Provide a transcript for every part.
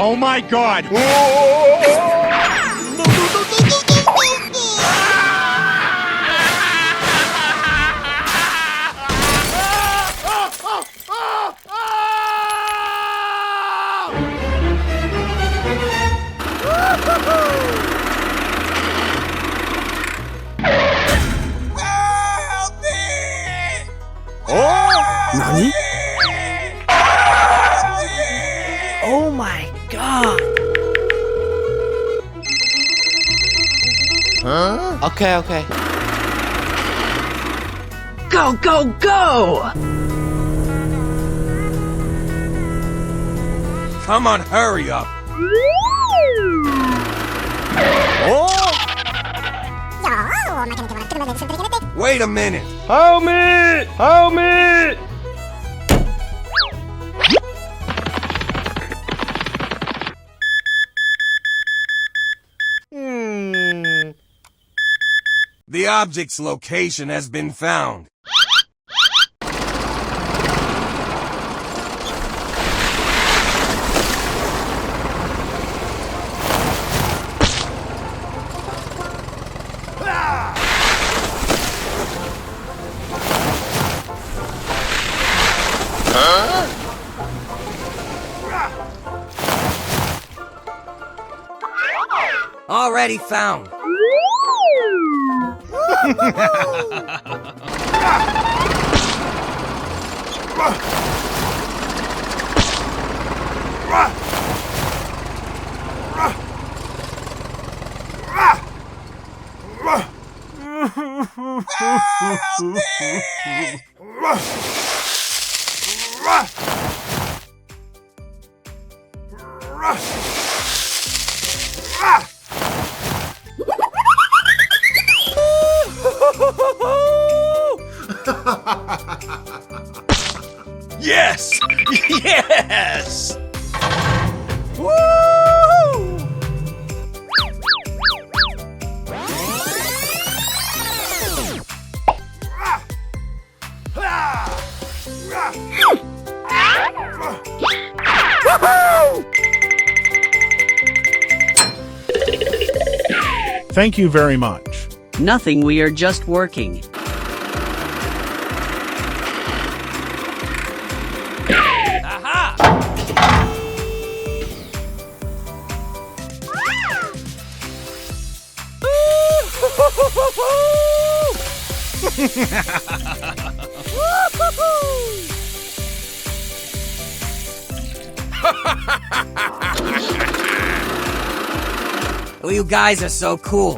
Oh my God! Nani? Oh my God! Huh? Okay. Go, go, go! Come on, hurry up! Wait a minute! Help me! Help me! The object's location has been found. Already found. Yes! Yes! Woo! Thank you very much. Nothing, we are just working. Oh, you guys are so cool.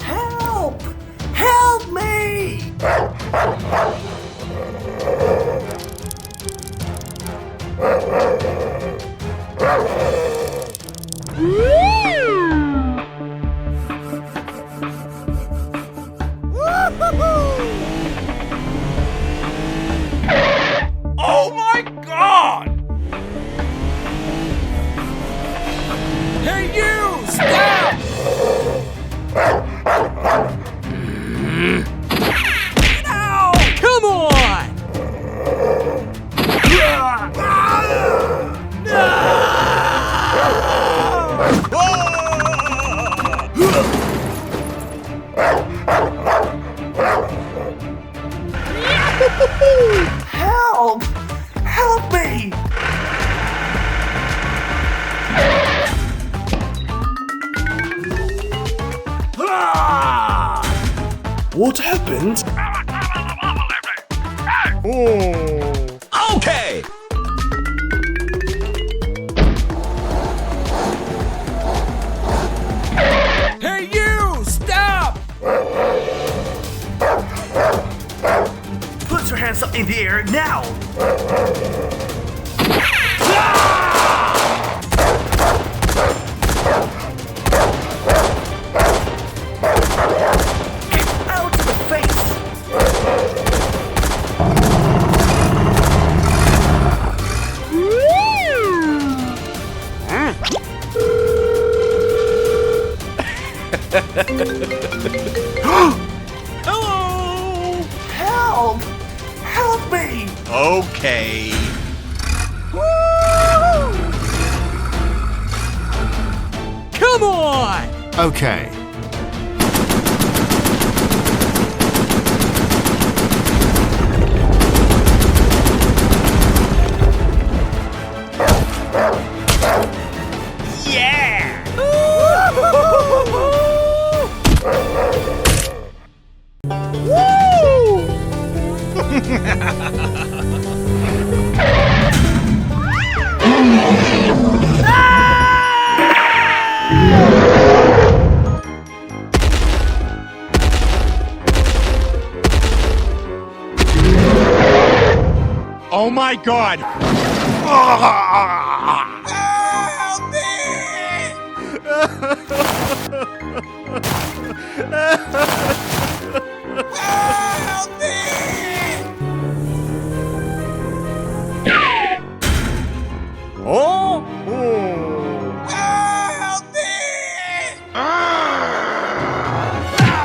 Help! Help me! Help! Help me! What happened? Okay! Hey, you! Stop! Put your hands up in the air now! Get out of the face! Hello! Help! Help me! Okay. Come on! Okay. Oh my God! Help me! Help me! Oh! Help me!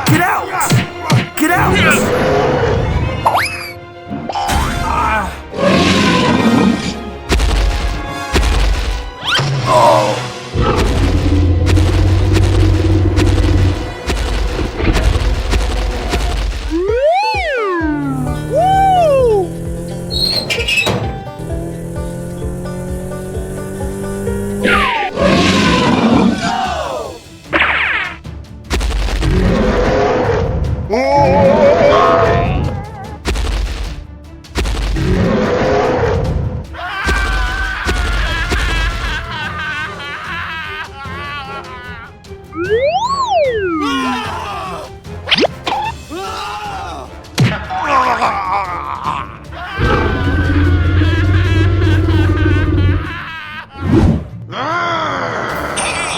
Get out! Get out!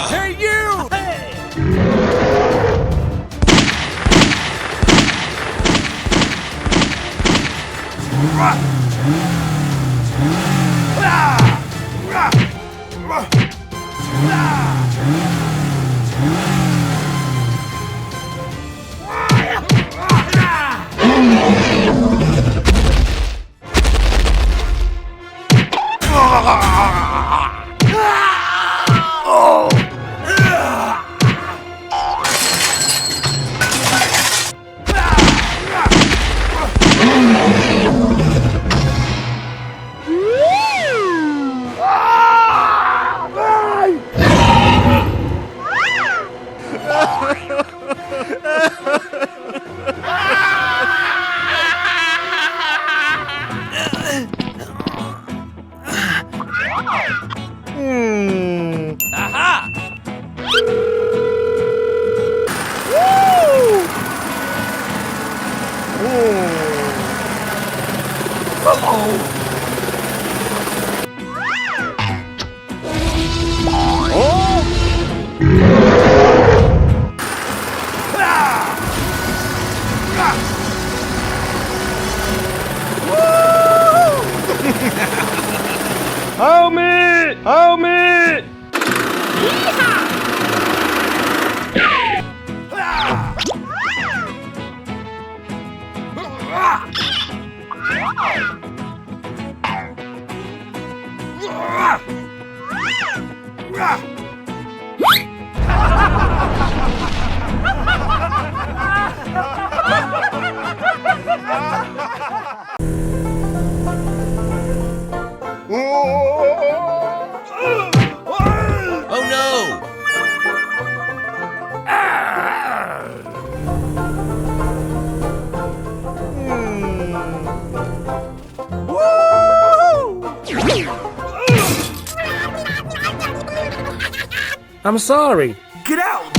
Hey, you! Aha! Help me! Help me! I'm sorry. Get out!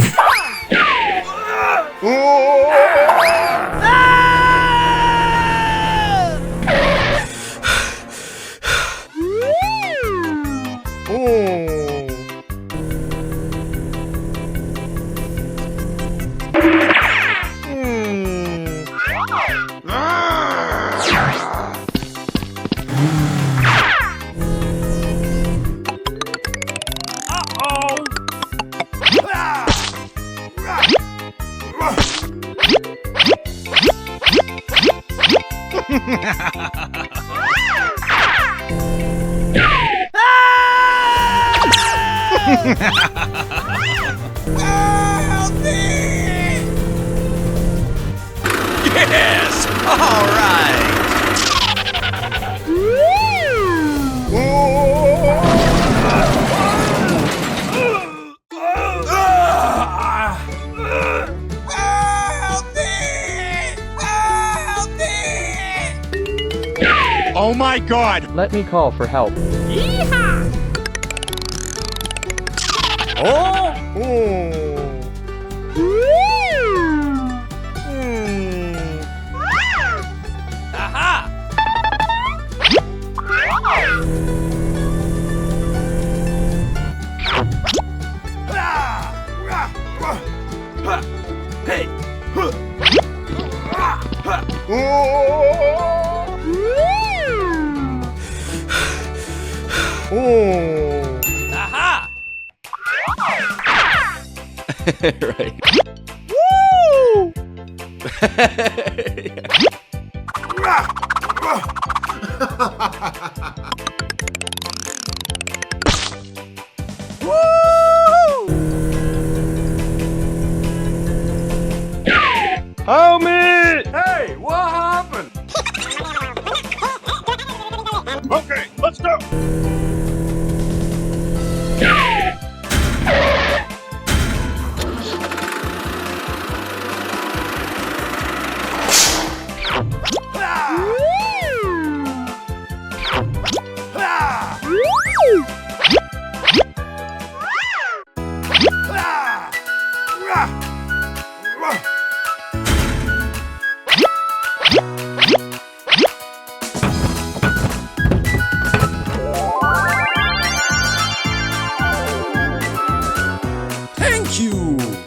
Yes! All right! Oh my God! Let me call for help. Aha! Hey! Aha! Right. Help me! Hey, what happened? Okay, let's go!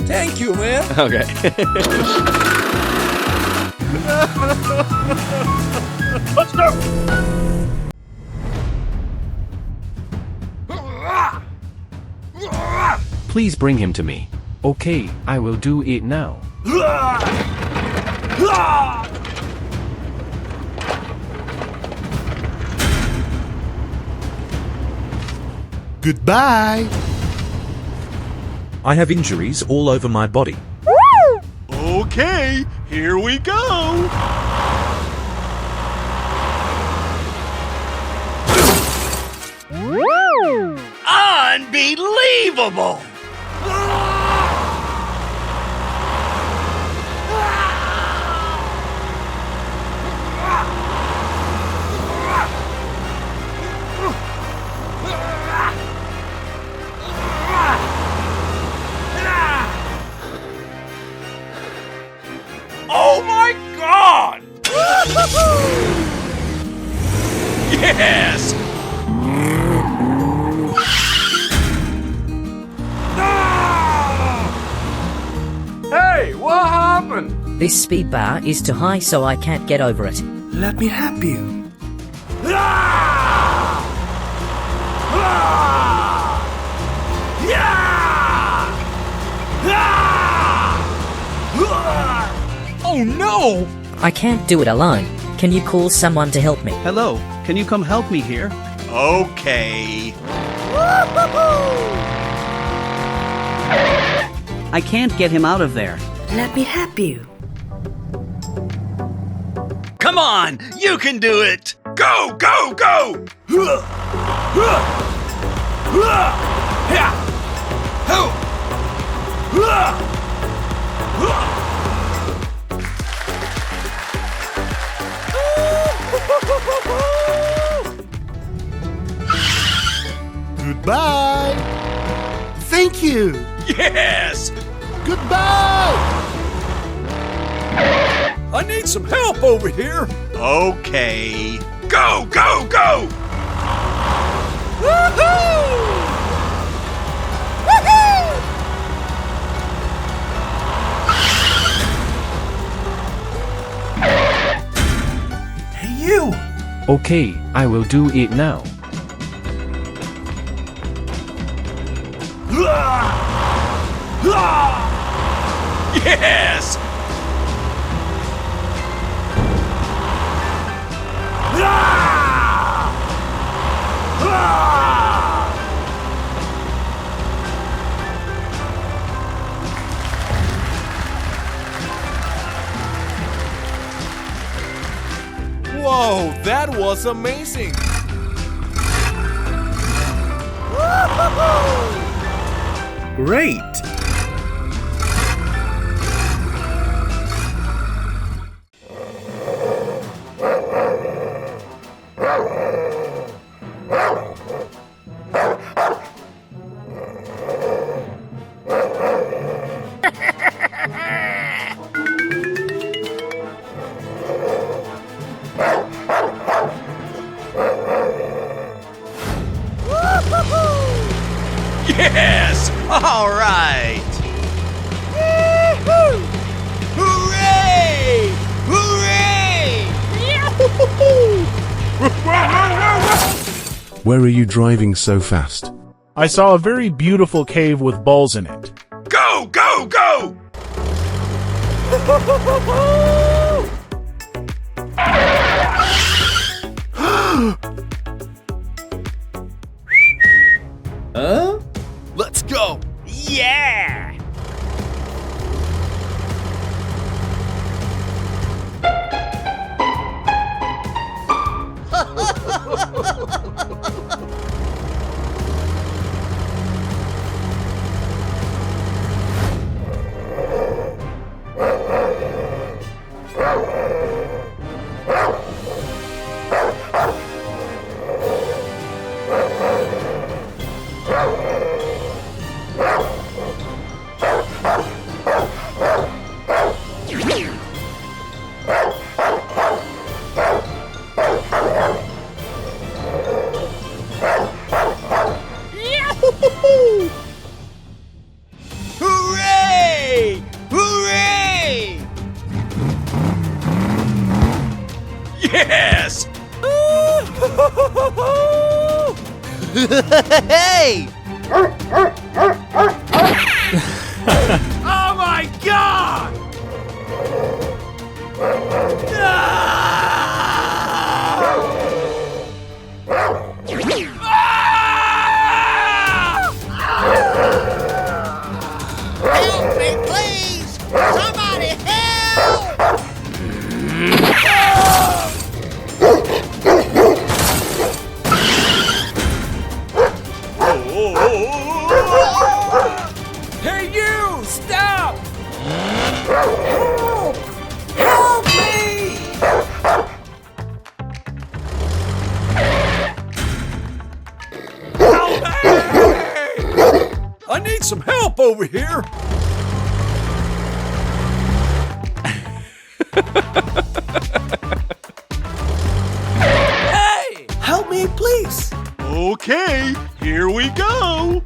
Thank you, man. Okay. Let's go! Please bring him to me. Okay, I will do it now. Goodbye. I have injuries all over my body. Okay, here we go! Unbelievable! Oh my God! Yes! Hey, what happened? This speed bar is too high, so I can't get over it. Let me help you. Oh no! I can't do it alone. Can you call someone to help me? Hello, can you come help me here? Okay. I can't get him out of there. Let me help you. Come on, you can do it! Go, go, go! Goodbye. Thank you. Yes! Goodbye. I need some help over here. Okay. Go, go, go! Hey, you. Okay, I will do it now. Yes! Whoa, that was amazing. Great. Yes! All right! Hooray! Hooray! Where are you driving so fast? I saw a very beautiful cave with balls in it. Go, go, go! Let's go. Yeah! Hooray! Hooray! Yes! Hey! Oh my God! Help me, please! Somebody help! Hey, you! Stop! Help! Help me! I need some help over here. Hey! Help me, please. Okay, here we go.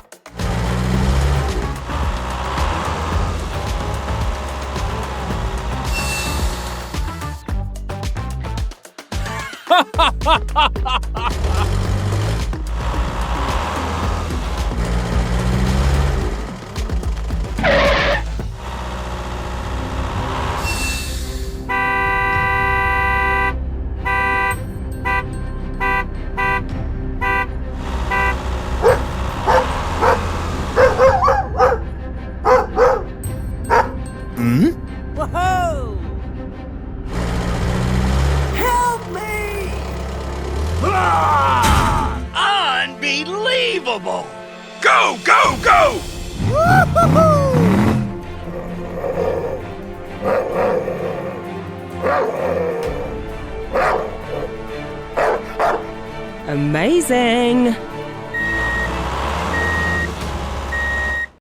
Whoa! Help me! Unbelievable! Go, go, go! Amazing!